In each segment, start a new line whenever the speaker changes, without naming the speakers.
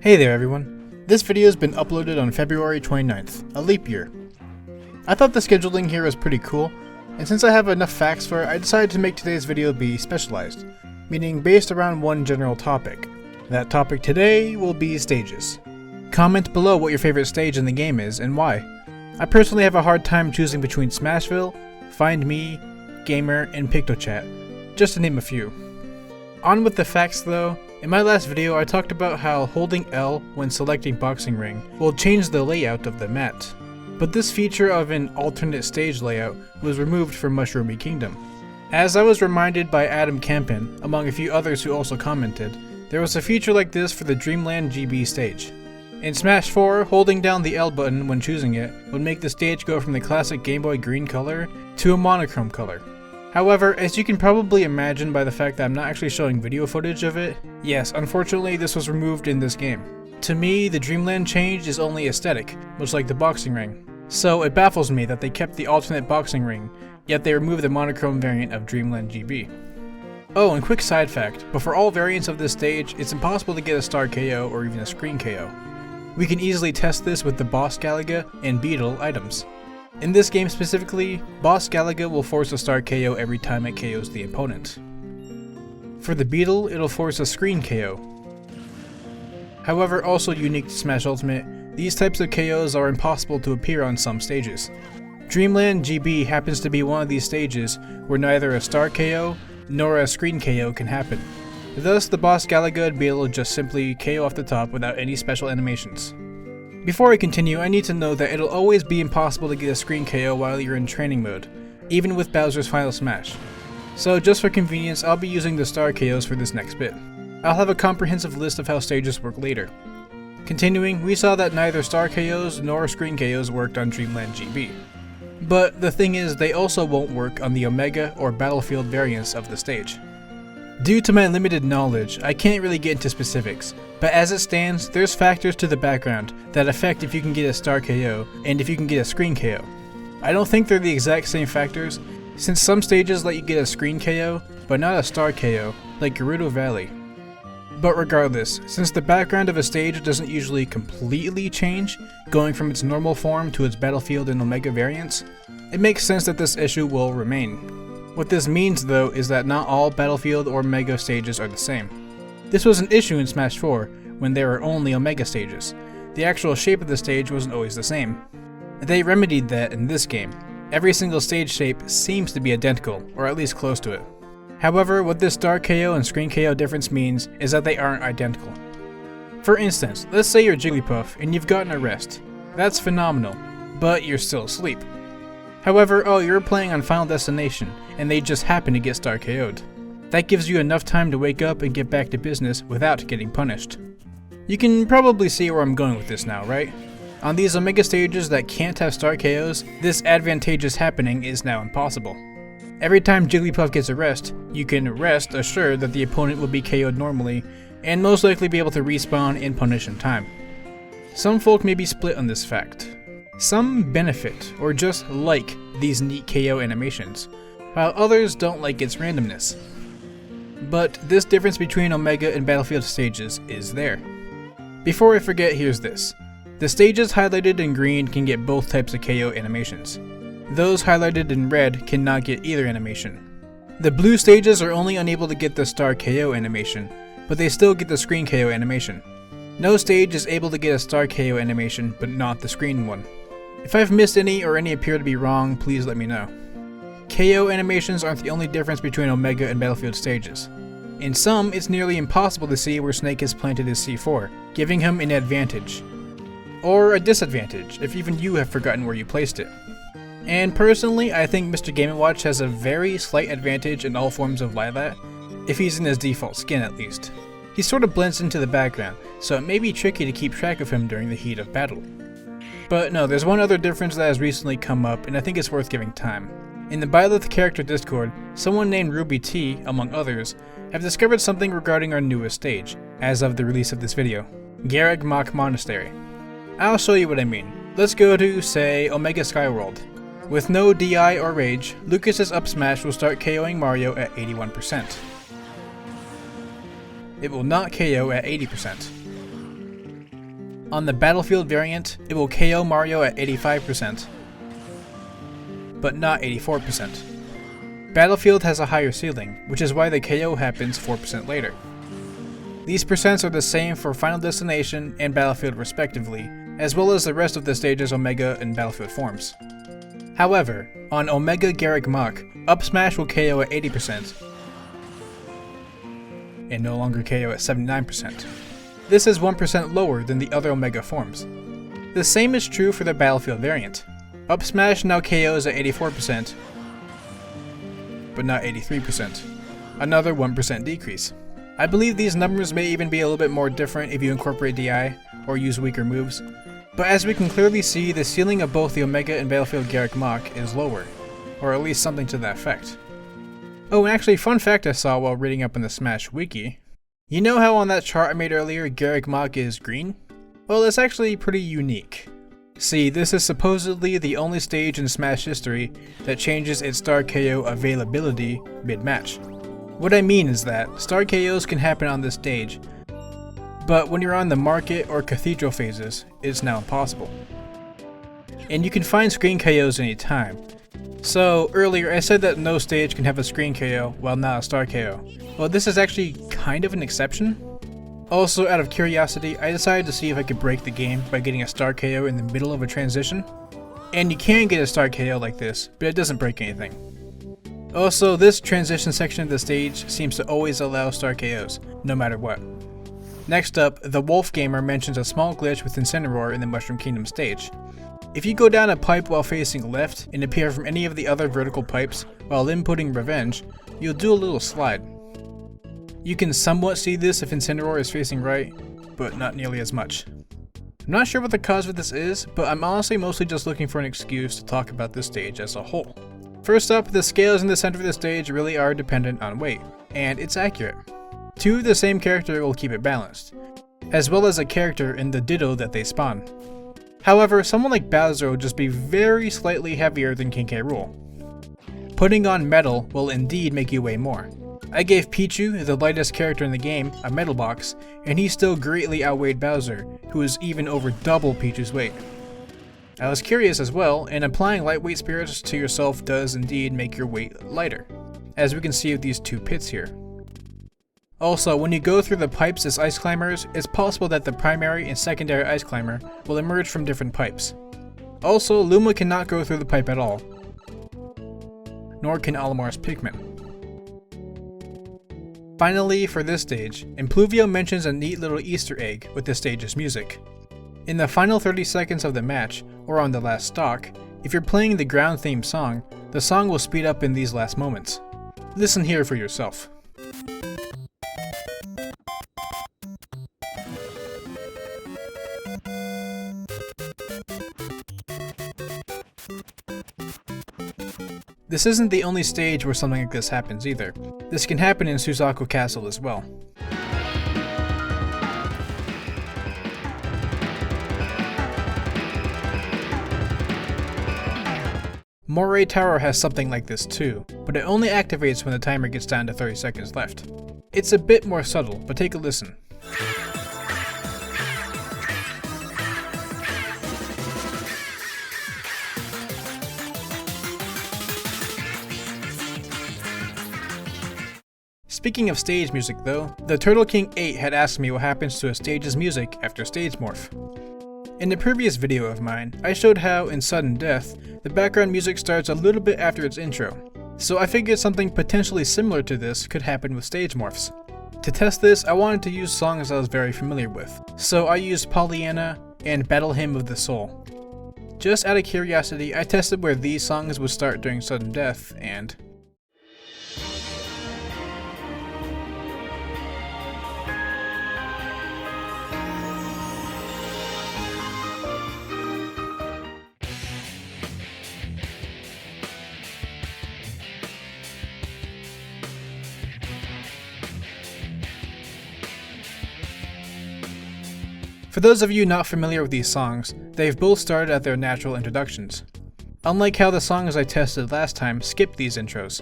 Hey there everyone, this video has been uploaded on February 29th, a leap year. I thought the scheduling here was pretty cool, and since I have enough facts for it, I decided to make today's video be specialized, meaning based around one general topic. That topic today will be stages. Comment below what your favorite stage in the game is and why. I personally have a hard time choosing between Smashville, Find Me, Gamer, and PictoChat, just to name a few. On with the facts though. In my last video I talked about how holding L when selecting Boxing Ring will change the layout of the map, but this feature of an alternate stage layout was removed from Mushroomy Kingdom. As I was reminded by Adam Campen, among a few others who also commented, there was a feature like this for the Dreamland GB stage. In Smash 4, holding down the L button when choosing it would make the stage go from the classic Game Boy green color to a monochrome color. However, as you can probably imagine by the fact that I'm not actually showing video footage of it, yes, unfortunately this was removed in this game. To me, the Dreamland change is only aesthetic, much like the Boxing Ring. So it baffles me that they kept the alternate Boxing Ring, yet they removed the monochrome variant of Dreamland GB. Oh, and quick side fact, but for all variants of this stage, it's impossible to get a star KO or even a screen KO. We can easily test this with the Boss Galaga and Beetle items. In this game specifically, Boss Galaga will force a star KO every time it KOs the opponent. For the Beetle, it'll force a screen KO. However, also unique to Smash Ultimate, these types of KOs are impossible to appear on some stages. Dreamland GB happens to be one of these stages where neither a star KO nor a screen KO can happen. Thus, the Boss Galaga and Beetle just simply KO off the top without any special animations. Before I continue, I need to know that it'll always be impossible to get a screen KO while you're in training mode, even with Bowser's Final Smash. So just for convenience, I'll be using the star KOs for this next bit. I'll have a comprehensive list of how stages work later. Continuing, we saw that neither star KOs nor screen KOs worked on Dreamland GB. But the thing is, they also won't work on the Omega or Battlefield variants of the stage. Due to my limited knowledge, I can't really get into specifics, but as it stands, there's factors to the background that affect if you can get a star KO and if you can get a screen KO. I don't think they're the exact same factors, since some stages let you get a screen KO, but not a star KO, like Gerudo Valley. But regardless, since the background of a stage doesn't usually completely change, going from its normal form to its Battlefield and Omega variants, it makes sense that this issue will remain. What this means though is that not all Battlefield or Omega stages are the same. This was an issue in Smash 4 when there were only Omega stages. The actual shape of the stage wasn't always the same. They remedied that in this game. Every single stage shape seems to be identical, or at least close to it. However, what this star KO and screen KO difference means is that they aren't identical. For instance, let's say you're Jigglypuff and you've gotten a rest. That's phenomenal, but you're still asleep. However, you're playing on Final Destination, and they just happen to get star KO'd. That gives you enough time to wake up and get back to business without getting punished. You can probably see where I'm going with this now, right? On these Omega stages that can't have star KOs, this advantageous happening is now impossible. Every time Jigglypuff gets a rest, you can rest assured that the opponent will be KO'd normally, and most likely be able to respawn and punish in time. Some folk may be split on this fact. Some benefit, or just like, these neat KO animations, while others don't like its randomness. But this difference between Omega and Battlefield stages is there. Before I forget, here's this. The stages highlighted in green can get both types of KO animations. Those highlighted in red cannot get either animation. The blue stages are only unable to get the star KO animation, but they still get the screen KO animation. No stage is able to get a star KO animation, but not the screen one. If I've missed any or any appear to be wrong, please let me know. KO animations aren't the only difference between Omega and Battlefield stages. In some, it's nearly impossible to see where Snake has planted his C4, giving him an advantage. Or a disadvantage, if even you have forgotten where you placed it. And personally, I think Mr. Game & Watch has a very slight advantage in all forms of Lylat, if he's in his default skin at least. He sort of blends into the background, so it may be tricky to keep track of him during the heat of battle. But no, there's one other difference that has recently come up, and I think it's worth giving time. In the Byleth character Discord, someone named Ruby T, among others, have discovered something regarding our newest stage, as of the release of this video, Garrick Mach Monastery. I'll show you what I mean. Let's go to, say, Omega Skyworld. With no DI or Rage, Lucas's up smash will start KOing Mario at 81%. It will not KO at 80%. On the Battlefield variant, it will KO Mario at 85%, but not 84%. Battlefield has a higher ceiling, which is why the KO happens 4% later. These percents are the same for Final Destination and Battlefield respectively, as well as the rest of the stage's Omega and Battlefield forms. However, on Omega Garrick Mach, up smash will KO at 80%, and no longer KO at 79%. This is 1% lower than the other Omega forms. The same is true for the Battlefield variant. Up smash now KOs at 84%, but not 83%. Another 1% decrease. I believe these numbers may even be a little bit more different if you incorporate DI or use weaker moves, but as we can clearly see, the ceiling of both the Omega and Battlefield Garrick Mach is lower, or at least something to that effect. Oh, and actually, fun fact I saw while reading up on the Smash wiki. You know how on that chart I made earlier, Garrick Mach is green? Well, it's actually pretty unique. See, this is supposedly the only stage in Smash history that changes its star KO availability mid-match. What I mean is that star KOs can happen on this stage, but when you're on the market or cathedral phases, it's now impossible. And you can find screen KOs anytime. So earlier I said that no stage can have a screen KO while not a star KO. Well, this is actually kind of an exception. Also, out of curiosity, I decided to see if I could break the game by getting a star KO in the middle of a transition. And you can get a star KO like this, but it doesn't break anything. Also, this transition section of the stage seems to always allow star KOs, no matter what. Next up, the Wolf Gamer mentions a small glitch with Incineroar in the Mushroom Kingdom stage. If you go down a pipe while facing left and appear from any of the other vertical pipes while inputting Revenge, you'll do a little slide. You can somewhat see this if Incineroar is facing right, but not nearly as much. I'm not sure what the cause of this is, but I'm honestly mostly just looking for an excuse to talk about this stage as a whole. First up, the scales in the center of the stage really are dependent on weight, and it's accurate. Two of the same character will keep it balanced, as well as a character in the Ditto that they spawn. However, someone like Bowser will just be very slightly heavier than King K. Rool. Putting on metal will indeed make you weigh more. I gave Pichu, the lightest character in the game, a metal box, and he still greatly outweighed Bowser, who is even over double Pichu's weight. I was curious as well, and applying lightweight spirits to yourself does indeed make your weight lighter, as we can see with these two pits here. Also, when you go through the pipes as ice climbers, it's possible that the primary and secondary ice climber will emerge from different pipes. Also, Luma cannot go through the pipe at all, nor can Olimar's Pikmin. Finally, for this stage, Impluvium mentions a neat little Easter egg with the stage's music. In the final 30 seconds of the match, or on the last stock, if you're playing the ground theme song, the song will speed up in these last moments. Listen here for yourself. This isn't the only stage where something like this happens either. This can happen in Suzaku Castle as well. Moray Tower has something like this too, but it only activates when the timer gets down to 30 seconds left. It's a bit more subtle, but take a listen. Speaking of stage music though, the Turtle King 8 had asked me what happens to a stage's music after stage morph. In a previous video of mine, I showed how, in Sudden Death, the background music starts a little bit after its intro, so I figured something potentially similar to this could happen with stage morphs. To test this, I wanted to use songs I was very familiar with, so I used Pollyanna and Battle Hymn of the Soul. Just out of curiosity, I tested where these songs would start during Sudden Death, and for those of you not familiar with these songs, they've both started at their natural introductions. Unlike how the songs I tested last time skipped these intros.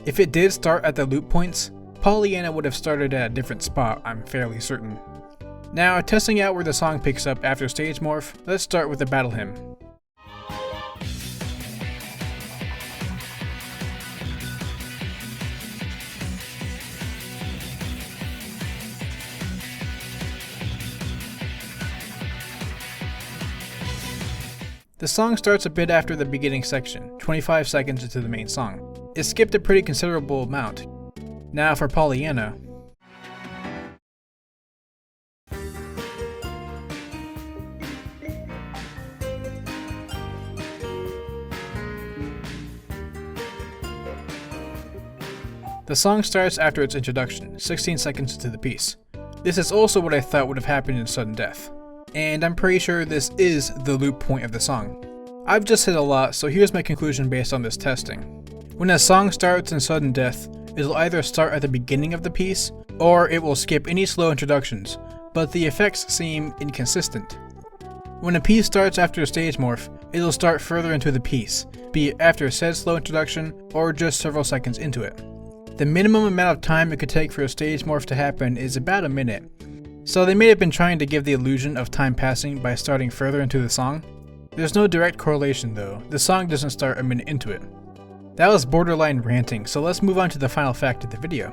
If it did start at the loop points, Pollyanna would have started at a different spot, I'm fairly certain. Now, testing out where the song picks up after stage morph, let's start with the battle hymn. The song starts a bit after the beginning section, 25 seconds into the main song. It skipped a pretty considerable amount. Now for Pollyanna. The song starts after its introduction, 16 seconds into the piece. This is also what I thought would have happened in Sudden Death. And I'm pretty sure this is the loop point of the song. I've just hit a lot, so here's my conclusion based on this testing. When a song starts in Sudden Death, it'll either start at the beginning of the piece, or it will skip any slow introductions, but the effects seem inconsistent. When a piece starts after a stage morph, it'll start further into the piece, be it after said slow introduction, or just several seconds into it. The minimum amount of time it could take for a stage morph to happen is about a minute. So they may have been trying to give the illusion of time passing by starting further into the song. There's no direct correlation though, the song doesn't start a minute into it. That was borderline ranting, so let's move on to the final fact of the video.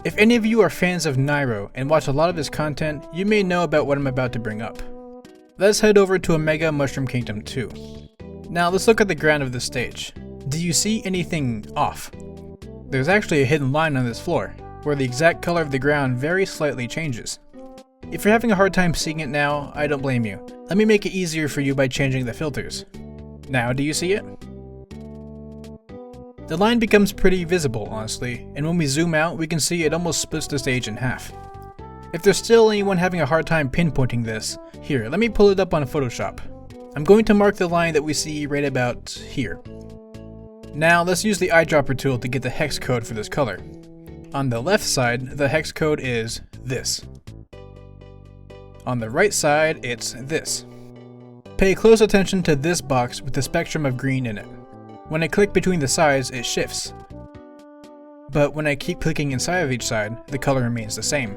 If any of you are fans of Nairo and watch a lot of his content, you may know about what I'm about to bring up. Let's head over to Omega Mushroom Kingdom 2. Now let's look at the ground of this stage. Do you see anything off? There's actually a hidden line on this floor, where the exact color of the ground very slightly changes. If you're having a hard time seeing it now, I don't blame you. Let me make it easier for you by changing the filters. Now do you see it? The line becomes pretty visible, honestly, and when we zoom out, we can see it almost splits the stage in half. If there's still anyone having a hard time pinpointing this, here, let me pull it up on Photoshop. I'm going to mark the line that we see right about here. Now let's use the eyedropper tool to get the hex code for this color. On the left side, the hex code is this. On the right side, it's this. Pay close attention to this box with the spectrum of green in it. When I click between the sides, it shifts. But when I keep clicking inside of each side, the color remains the same.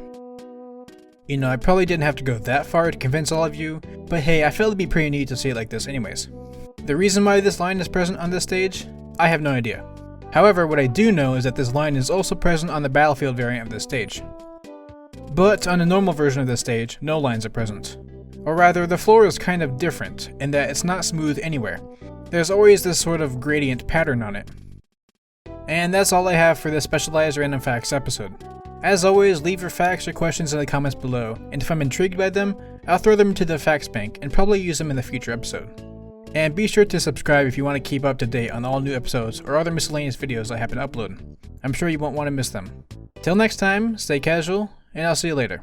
You know, I probably didn't have to go that far to convince all of you, but hey, I felt it'd be pretty neat to see it like this anyways. The reason why this line is present on this stage? I have no idea. However, what I do know is that this line is also present on the Battlefield variant of this stage. But on the normal version of this stage, no lines are present. Or rather, the floor is kind of different, in that it's not smooth anywhere. There's always this sort of gradient pattern on it. And that's all I have for this specialized random facts episode. As always, leave your facts or questions in the comments below, and if I'm intrigued by them, I'll throw them into the facts bank and probably use them in the future episode. And be sure to subscribe if you want to keep up to date on all new episodes or other miscellaneous videos I happen to upload. I'm sure you won't want to miss them. Till next time, stay casual, and I'll see you later.